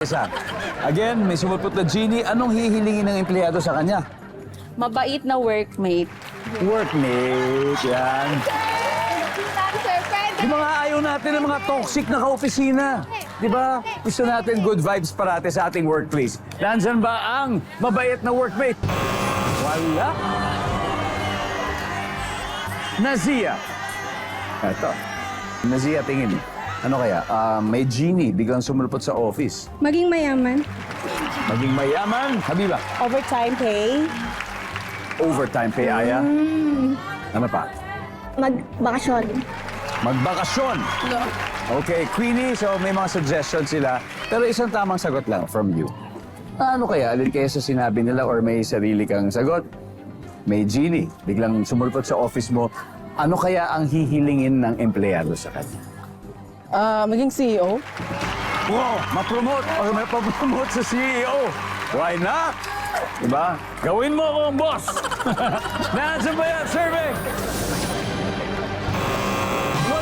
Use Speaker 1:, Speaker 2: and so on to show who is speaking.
Speaker 1: Isa. Again, may sumulpot na genie. Anong hihilingin ng empleyado sa kanya?
Speaker 2: Mabait na workmate.
Speaker 1: Workmate, yan. Di ba nga ayaw natin ng mga toxic na kaopisina? Di ba? Gusto natin good vibes parate sa ating workplace. Nandyan ba ang mabait na workmate? Wala. Nazia. Eto. Nazia, tingin. Ano kaya? May genie biglang sumulpot sa office.
Speaker 3: Maging mayaman.
Speaker 1: Maging mayaman. Habiba.
Speaker 2: Overtime pay.
Speaker 1: Overtime pay, Aya. Ano pa?
Speaker 3: Magbakasyon.
Speaker 1: Magbakasyon. Okay, Queenie, so may mga suggestions sila. Pero isang tamang sagot lang from you. Ano kaya? Alin kaya sa sinabi nila or may sarili kang sagot? May genie. Biglang sumulpot sa office mo. Ano kaya ang hihilingin ng empleyado sa kanya?
Speaker 4: Maging CEO.
Speaker 1: Wow! Ma-promote or may pa-promote sa CEO. Why not? Diba? Gawin mo akong boss! Nandiyan ba yan, survey?